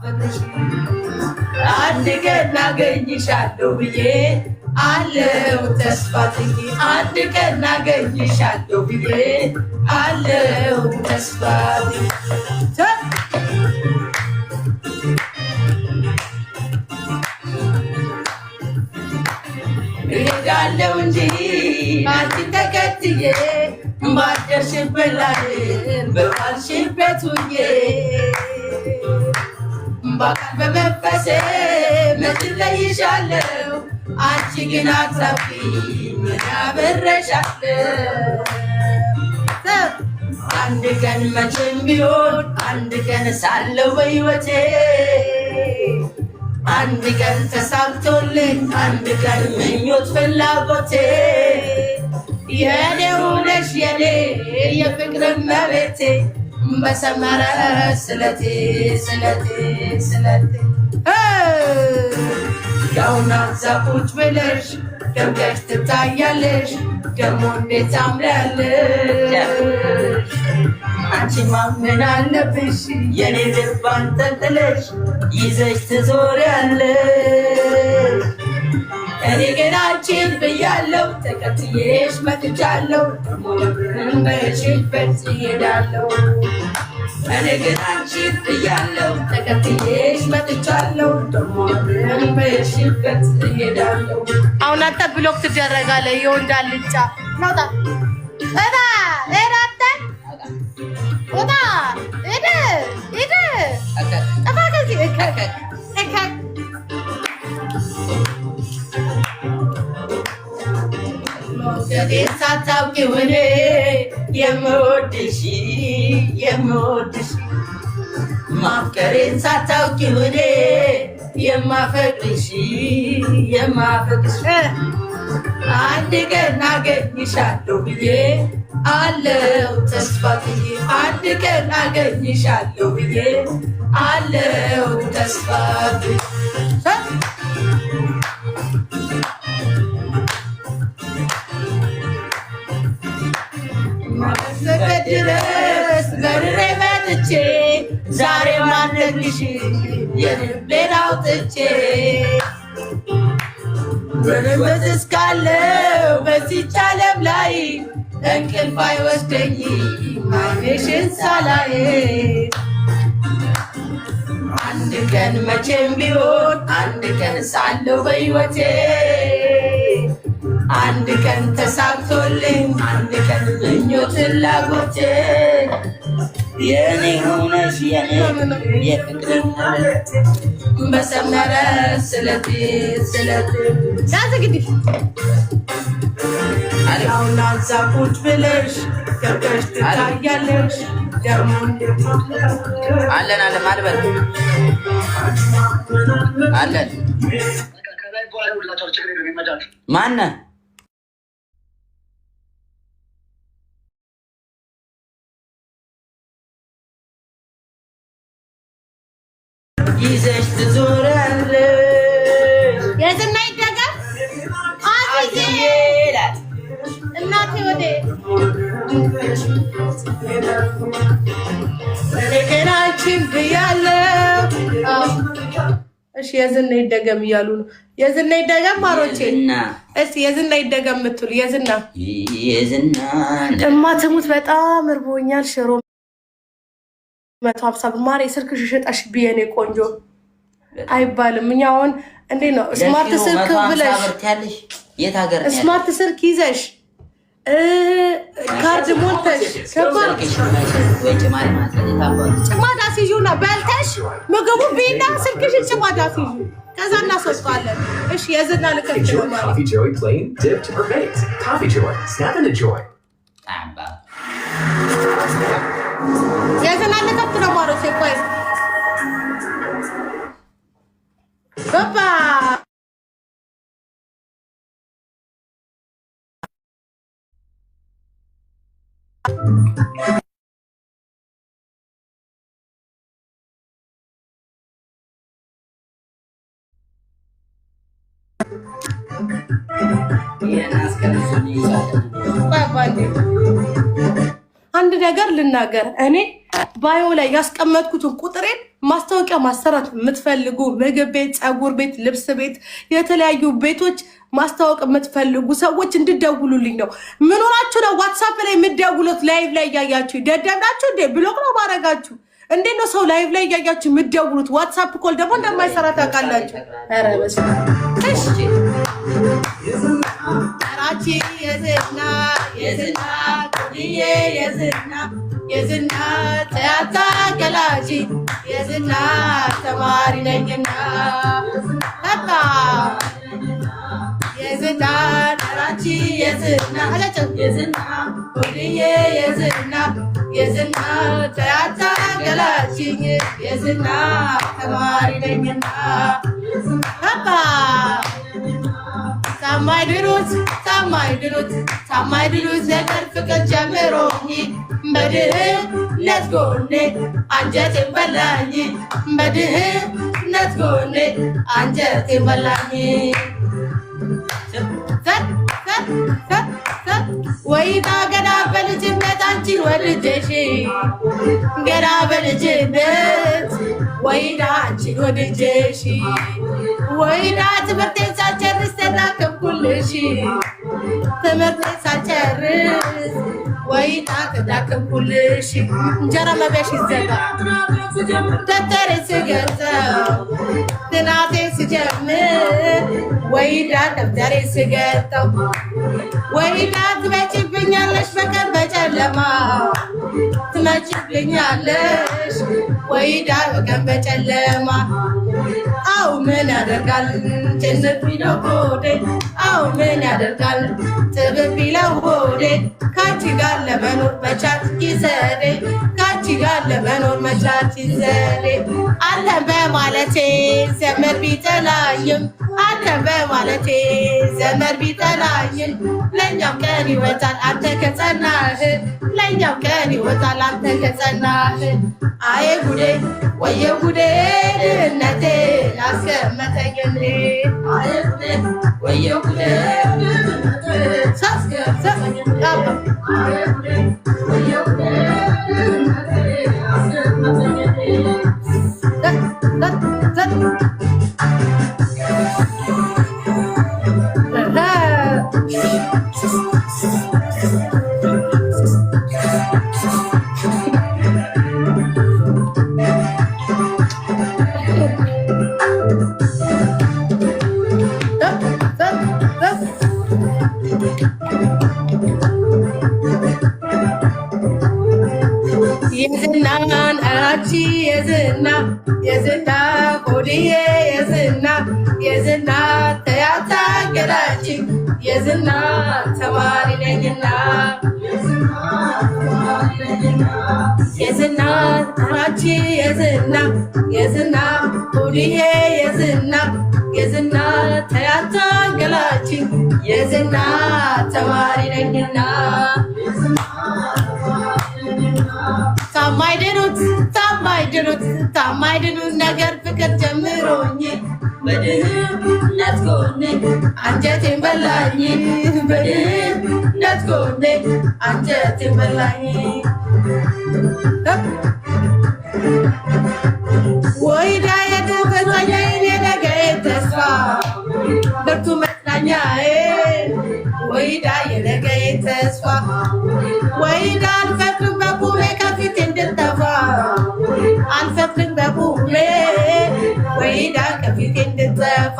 ማፈቅርሽ አንድ ቀን አገኝሻለሁ ብዬ አለው ተስፋ ጥዬ አንድ ቀን አገኝሻለሁ ብዬ አለው ተስፋ እሄዳለሁ እንጂ አንቺን ተከትዬ ባደርሽበት ላይ በዋልሽበት ውዬ በአካል በመንፈሴ መች እለይሻለሁ አንቺ ግን አትራፊኝ ምን አብሬሻለሁ አንድ ቀን መቼም ቢሆን አንድ ቀን ሳለው በሕይወቴ አንድ ቀን ተሳክቶልኝ አንድ ቀን ምኞት ፍላጎቴ የኔ ሆነሽ የኔ የፍቅር እመቤቴ በሰመረ ስለቴ ስለቴ ስለቴ ያውና እዛ ቁጭ ብለሽ ደምቀሽ ትታያለሽ ደሞ እንዴት ታምሪያለሽ አንቺማ ምን አለብሽ የኔ ልብ አንጠልጥለሽ ይዘሽ ትዞሪያለሽ እኔ ግን አንቺን ብያለሁ ተከትዬሽ መጥቻለሁ ደሞ በሽበት እሄዳለሁ እኔ ግን አንቺን ብያለሁ ተከትዬሽ መጥቻለሁ ደሞ በሽበት እሄዳለሁ አሁን አንተ ብሎክ ትደረጋለህ የወንድ አልጫ ናውጣ እዳ እራተ እዳ እደ እደ ጠፋከዚ እከ ማፍቀሬን ሳታውቂው እኔ የምወድሽ ማፍቀሬን ሳታውቂው እኔ የማፈቅርሽ አንድ ቀን አገኝሻለሁ ብዬ አለው ተስፋ ብዬ አንድ ቀን አገኝሻለሁ ብዬ አለው ተስፋ ብዬ ድረስ በድሬ መጥቼ ዛሬ ማድረግሽ የልቤን አውጥቼ በርበት እስካለው በዚች ዓለም ላይ እንቅልፍ አይወስደኝ ዓይንሽን ሳላይ አንድ ቀን መቼም ቢሆን አንድ ቀን ሳለው በሕይወቴ አንድ ቀን ተሳክቶልኝ አንድ ቀን ምኞት ፍላጎቴ የኔ ሆነሽ የኔ የፍቅር በሰመረ ስለቴ ስለቴ ያዘግዲሽ አሁን እዛ ቁጭ ብለሽ ገብተሽ ትታያለሽ ደግሞ አለን አለን ማልበል አለን ማነህ ይዘሽ ትዞሪያለሽ የትና ይደገም አዚዜ እናቴ ወዴ ለገናችን ብያለሁ እሺ የዝና ይደገም እያሉ ነው የዝና ይደገም ማሮቼ እስቲ የዝና ይደገም የምትሉ የዝና እማ ትሙት በጣም እርቦኛል ሽሮ 150 ብር ማሬ ስልክሽ ሽጠሽ ብየኔ ቆንጆ አይባልም እኛ አሁን እንዴት ነው ስማርት ስልክ ብለሽ የት ሀገር ስማርት ስልክ ይዘሽ ካርድ ሞልተሽ ጭማዳ ሲዩና በልተሽ ምግቡ ቢና ስልክሽን ጭማዳ ሲዩ ከዛ እናስወጣለን እሺ የዝና ልከፍት ነው ማለት የዝና ልከፍት ነው ማለት ቆይ ባባ አንድ ነገር ልናገር እኔ ባዮ ላይ ያስቀመጥኩትን ቁጥሬን ማስታወቂያ ማሰራት የምትፈልጉ ምግብ ቤት፣ ፀጉር ቤት፣ ልብስ ቤት፣ የተለያዩ ቤቶች ማስታወቅ የምትፈልጉ ሰዎች እንድደውሉልኝ ነው። ምን ሆናችሁ ነው ዋትስአፕ ላይ የምትደውሉት? ላይቭ ላይ እያያችሁ ደደብናችሁ እንዴ? ብሎክ ነው ማረጋችሁ? እንዴት ነው ሰው ላይቭ ላይ እያያችሁ የምትደውሉት? ዋትስአፕ ኮል ደግሞ እንደማይሰራ ታውቃላችሁ። ኧረ በስመ አብ። እሺ ራቺ የዝና ቁልዬ የዝና ተያታ ገላጂ የዝና ተማሪ ነኝና በቃ የዝና ራቺ የዝና ቁልዬ የዝና ተያታ ገላጂ የዝና ተማሪ ነኝና በቃ ሳማይድሩት ነገር ፍቅር ጀምሮኝ በድህነት ጎኔ አንጀቴን በላኝ በድህነት ጎኔ አንጀቴን በላኝ። ወይና ገና በልጅነት አንቺን ወድጄሽ ገና በልጅነት ወይና አንቺን ወድጄሽ ወይና ትምህርቴን ሳልጨርስ ተዳከምኩልሽ ትምህርቴን ሳልጨርስ ወይና ተዳከምኩልሽ እንጀራ መብያሽ ይዘጋ ደብተሬ ስገዛው ጥናቴ ስጀምር ወይና ደብተሬ ስገጠው ወይና ትመጪብኛለሽ በቀን በጨለማ ትመጪብኛለሽ ወይና በቀን በጨለማ አው ምን ያደርጋል ጭንቅ ቢለው ሆዴ አው ምን ያደርጋል ጥብብ ቢለው ሆዴ ካንቺ ጋር ለመኖር መቻት ይዘዴ ካንቺ ጋር ለመኖር መቻት ይዘዴ አንተን በማለቴ ዘመድ ቢጠላኝም አንተን በማለቴ ዘመድ ቢጠላኝም ለእኛም ቀን ይወጣል አንተ ከጸናህ ለእኛም ቀን ይወጣል አንተ ከጸናህ። አዬ ጉዴ ወየ ጉዴ ድህነቴ ያስቀመጠኝ እንዴ አዬ ጉዴ ወየ ጉዴ ሳስቀመጠኝ አዬ ጉዴ ወየ ጉዴ ድህነቴ ያስቀመጠኝ የዝናን አራቺ የዝና ሆድዬ የዝና ተያታ ገላቺ የዝና ተማሪ ነኝና የዝና አራቺ የዝና ሆድዬ የዝና ተያታ ገላቺ የዝና ተማሪ ነኝና ታማይድኑት ነገር ፍቅር ጀምሮኝ በድህነት ጎኔ አንጀቴን በላኝ በድህነት ጎኔ አንጀቴን በላኝ። ወይዳ የተፈጸመኝ የነገዬ ተስፋ ብርቱ መጽናኛዬ ወይዳ የነገዬ ተስፋ ወይዳ አልፈቅድም በቁሜ ከፊት እንድጠፋ አልፈቅድም በቁሜ ወይዳ ከፊት እንድጠፋ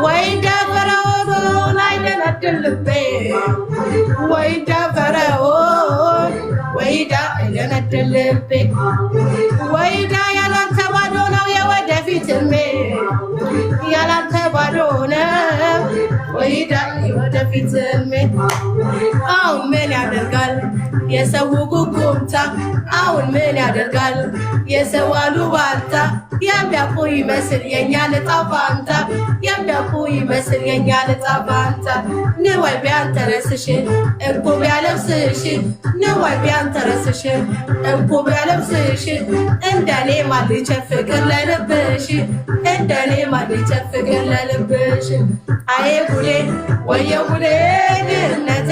ወይዳ ፈርዖን አይደለድል ልቤ ወይዳ ፈርዖን ወይዳ አይደለድል ልቤ ወይዳ ያላንተ ባዶ ነው የወደፊት ህልሜ ያላንተ ባዶ ነው ወይዳ የወደፊት ህልሜ። አሁን ምን ያደርጋል የሰው ጉጉምታ አሁን ምን ያደርጋል የሰው አሉባልታ የሚያውቁ ይመስል የኛ ዕጣ ፋንታ የሚያውቁ ይመስል የኛ ዕጣ ፋንታ ንወይ ቢያንተረስሽ እንኩ ቢያለብስሽ ንወይ ቢያንተረስሽ እንኩ ቢያለብስሽ እንደኔ ማልቸፍ ፍቅር ለልብሽ እንደኔ ማልቸፍ ፍቅር ለልብሽ። አዬ ጉዴ ወየ ጉዴ ድህነቴ